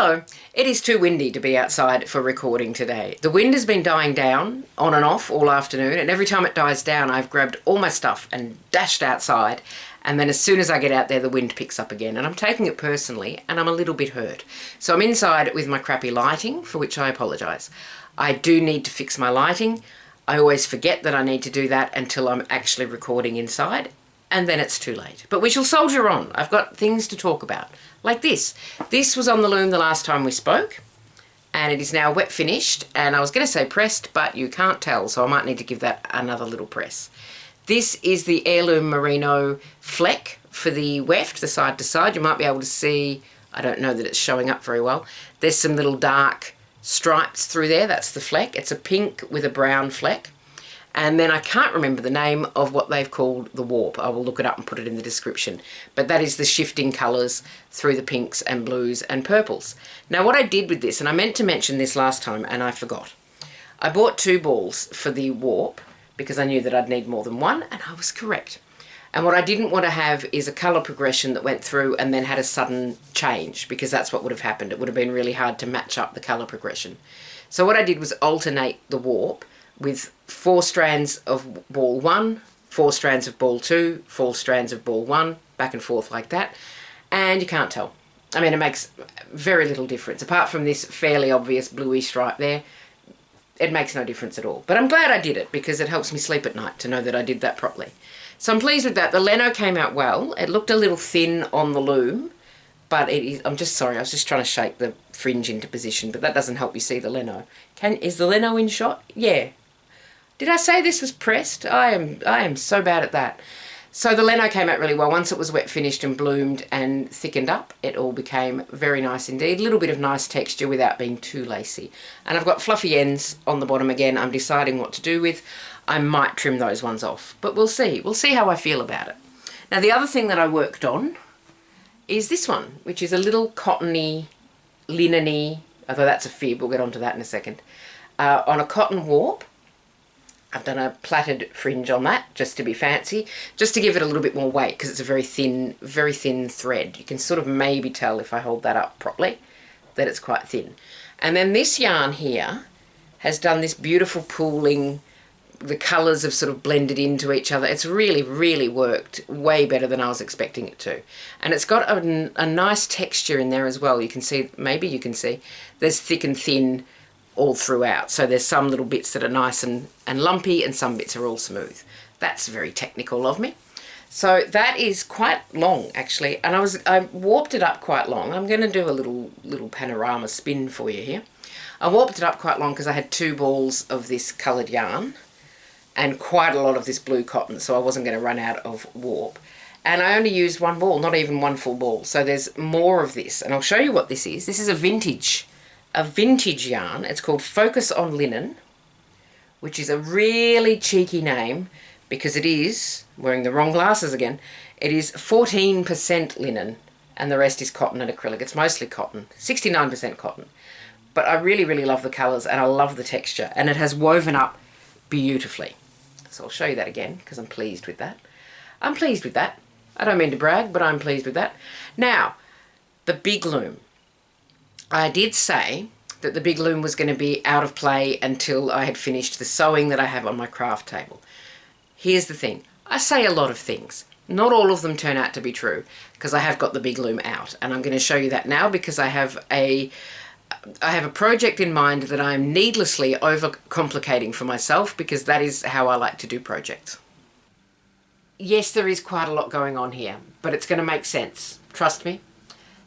Hello. It is too windy to be outside for recording today. The wind has been dying down on and off all afternoon, and every time it dies down I've grabbed all my stuff and dashed outside, and then as soon as I get out there the wind picks up again, and I'm taking it personally and I'm a little bit hurt. So I'm inside with my crappy lighting, for which I apologise. I do need to fix my lighting. I always forget that I need to do that until I'm actually recording inside, and then it's too late. But we shall soldier on. I've got things to talk about. Like this. This was on the loom the last time we spoke, and it is now wet finished, and I was going to say pressed, but you can't tell, so I might need to give that another little press. This is the Heirloom Merino Fleck for the weft, the side to side. You might be able to see, I don't know that it's showing up very well. There's some little dark stripes through there. That's the fleck. It's a pink with a brown fleck. And then I can't remember the name of what they've called the warp. I will look it up and put it in the description. But that is the shifting colours through the pinks and blues and purples. Now what I did with this, and I meant to mention this last time and I forgot. I bought 2 balls for the warp because I knew that I'd need more than one, and I was correct. And what I didn't want to have is a colour progression that went through and then had a sudden change, because that's what would have happened. It would have been really hard to match up the colour progression. So what I did was alternate the warp with 4 strands of ball 1, 4 strands of ball 2, 4 strands of ball 1, back and forth like that, and you can't tell. I mean, it makes very little difference. Apart from this fairly obvious bluey stripe there, it makes no difference at all. But I'm glad I did it, because it helps me sleep at night to know that I did that properly. So I'm pleased with that. The leno came out well. It looked a little thin on the loom, but it is, I'm just sorry, I was just trying to shake the fringe into position, but that doesn't help you see the leno. Is the leno in shot? Yeah. Did I say this was pressed? I am so bad at that. So the leno came out really well. Once it was wet finished and bloomed and thickened up, it all became very nice indeed. A little bit of nice texture without being too lacy. And I've got fluffy ends on the bottom again. I'm deciding what to do with. I might trim those ones off, but we'll see. We'll see how I feel about it. Now the other thing that I worked on is this one, which is a little cottony, linen-y, although that's a fib, we'll get onto that in a second, on a cotton warp. I've done a plaited fringe on that, just to be fancy, just to give it a little bit more weight, because it's a very thin thread. You can sort of maybe tell if I hold that up properly that it's quite thin. And then this yarn here has done this beautiful pooling. The colours have sort of blended into each other. It's really, really worked way better than I was expecting it to. And it's got a nice texture in there as well. You can see, maybe you can see, there's thick and thin all throughout. So there's some little bits that are nice and lumpy, and some bits are all smooth. That's very technical of me. So that is quite long actually, and I warped it up quite long. I'm going to do a little panorama spin for you here. I warped it up quite long because I had 2 balls of this coloured yarn and quite a lot of this blue cotton, so I wasn't going to run out of warp. And I only used 1 ball, not even 1 full ball. So there's more of this, and I'll show you what this is. This is a vintage yarn. It's called Focus on Linen, which is a really cheeky name because it is, wearing the wrong glasses again, it is 14% linen and the rest is cotton and acrylic. It's mostly cotton, 69% cotton. But I really, really love the colours and I love the texture, and it has woven up beautifully. So I'll show you that again because I'm pleased with that. I'm pleased with that. I don't mean to brag, but I'm pleased with that. Now, the big loom. I did say that the big loom was going to be out of play until I had finished the sewing that I have on my craft table. Here's the thing. I say a lot of things. Not all of them turn out to be true, because I have got the big loom out, and I'm going to show you that now because I have a project in mind that I'm needlessly overcomplicating for myself, because that is how I like to do projects. Yes, there is quite a lot going on here, but it's going to make sense. Trust me.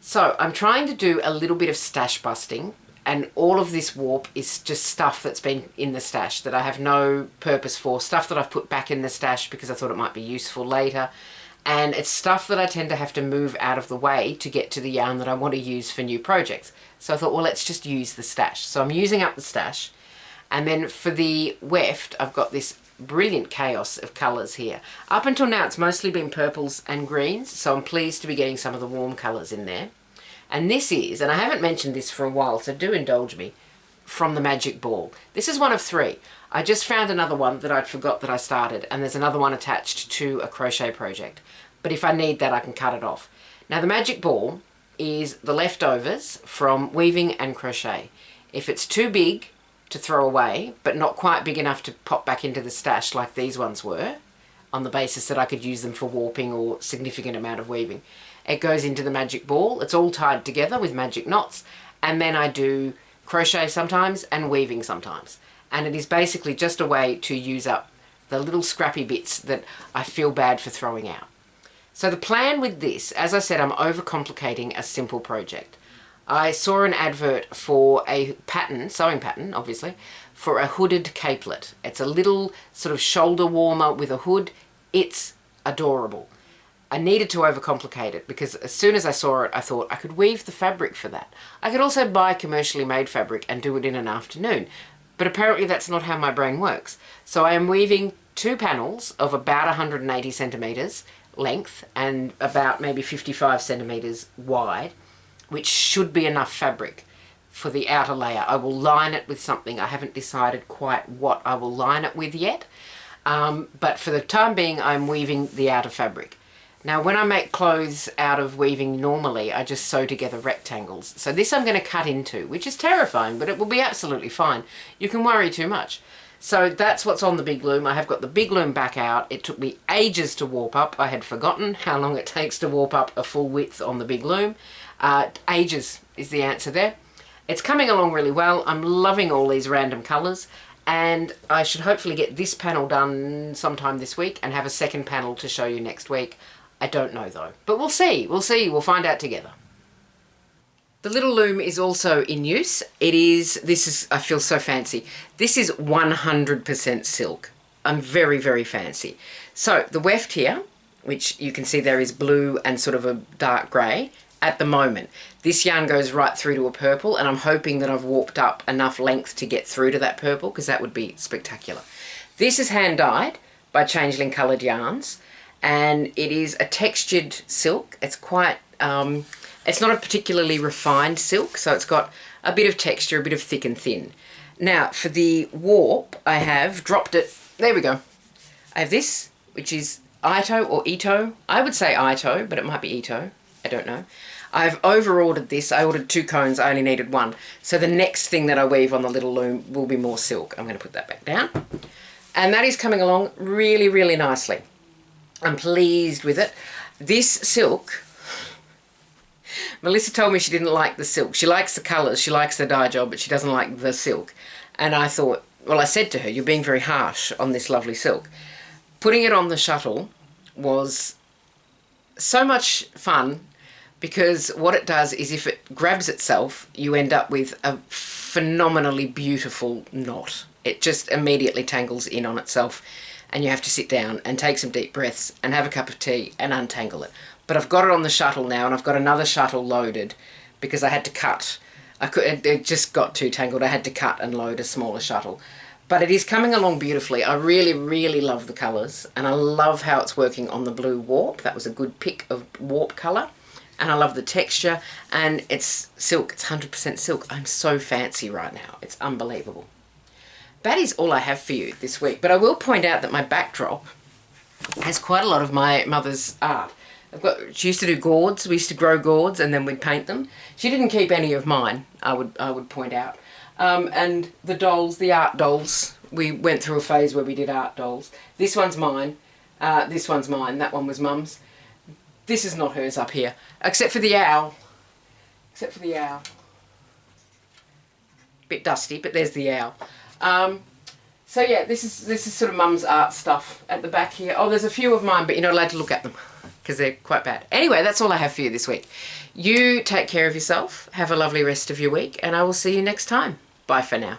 So I'm trying to do a little bit of stash busting, and all of this warp is just stuff that's been in the stash that I have no purpose for, stuff that I've put back in the stash because I thought it might be useful later, and it's stuff that I tend to have to move out of the way to get to the yarn that I want to use for new projects. So I thought, well, let's just use the stash. So I'm using up the stash, and then for the weft, I've got this brilliant chaos of colours here. Up until now it's mostly been purples and greens, so I'm pleased to be getting some of the warm colours in there. And this is, and I haven't mentioned this for a while, so do indulge me, from the Magic Ball. This is one of 3. I just found another one that I'd forgot that I started, and there's another one attached to a crochet project. But if I need that, I can cut it off. Now the Magic Ball is the leftovers from weaving and crochet. If it's too big to throw away, but not quite big enough to pop back into the stash like these ones were, on the basis that I could use them for warping or significant amount of weaving, it goes into the magic ball. It's all tied together with magic knots, and then I do crochet sometimes and weaving sometimes. And it is basically just a way to use up the little scrappy bits that I feel bad for throwing out. So the plan with this, as I said, I'm overcomplicating a simple project. I saw an advert for a pattern, sewing pattern obviously, for a hooded capelet. It's a little sort of shoulder warmer with a hood. It's adorable. I needed to overcomplicate it because as soon as I saw it, I thought I could weave the fabric for that. I could also buy commercially made fabric and do it in an afternoon. But apparently that's not how my brain works. So I am weaving 2 panels of about 180 centimetres length and about maybe 55 centimetres wide, which should be enough fabric for the outer layer. I will line it with something. I haven't decided quite what I will line it with yet. But for the time being, I'm weaving the outer fabric. Now, when I make clothes out of weaving normally, I just sew together rectangles. So this I'm going to cut into, which is terrifying, but it will be absolutely fine. You can worry too much. So that's what's on the big loom. I have got the big loom back out. It took me ages to warp up. I had forgotten how long it takes to warp up a full width on the big loom. Ages is the answer there. It's coming along really well. I'm loving all these random colours, and I should hopefully get this panel done sometime this week and have a second panel to show you next week. I don't know though, but we'll see. We'll find out together. The little loom is also in use. I feel so fancy. This is 100% silk. I'm very, very fancy. So the weft here, which you can see there is blue and sort of a dark grey at the moment. This yarn goes right through to a purple, and I'm hoping that I've warped up enough length to get through to that purple, because that would be spectacular. This is hand dyed by Changeling Coloured Yarns, and it is a textured silk. It's quite, it's not a particularly refined silk, so it's got a bit of texture, a bit of thick and thin. Now, for the warp, I have dropped it, there we go. I have this, which is Ito or Ito. I would say Ito, but it might be Ito. I don't know. I've over-ordered this. I ordered 2 cones. I only needed 1. So the next thing that I weave on the little loom will be more silk. I'm going to put that back down. And that is coming along really, really nicely. I'm pleased with it. This silk, Melissa told me she didn't like the silk. She likes the colours, she likes the dye job, but she doesn't like the silk. And I thought, well, I said to her, you're being very harsh on this lovely silk. Putting it on the shuttle was so much fun, because what it does is if it grabs itself, you end up with a phenomenally beautiful knot. It just immediately tangles in on itself, and you have to sit down and take some deep breaths and have a cup of tea and untangle it. But I've got it on the shuttle now, and I've got another shuttle loaded because I had to cut. It just got too tangled. I had to cut and load a smaller shuttle. But it is coming along beautifully. I really, really love the colours, and I love how it's working on the blue warp. That was a good pick of warp colour. And I love the texture, and it's silk. It's 100% silk. I'm so fancy right now. It's unbelievable. That is all I have for you this week. But I will point out that my backdrop has quite a lot of my mother's art. She used to do gourds. We used to grow gourds, and then we'd paint them. She didn't keep any of mine, I would point out. And the dolls, the art dolls, we went through a phase where we did art dolls. This one's mine. This one's mine. That one was Mum's. This is not hers up here, except for the owl. Except for the owl. Bit dusty, but there's the owl. So yeah, this is sort of Mum's art stuff at the back here. Oh, there's a few of mine, but you're not allowed to look at them because they're quite bad. Anyway, that's all I have for you this week. You take care of yourself. Have a lovely rest of your week, and I will see you next time. Bye for now.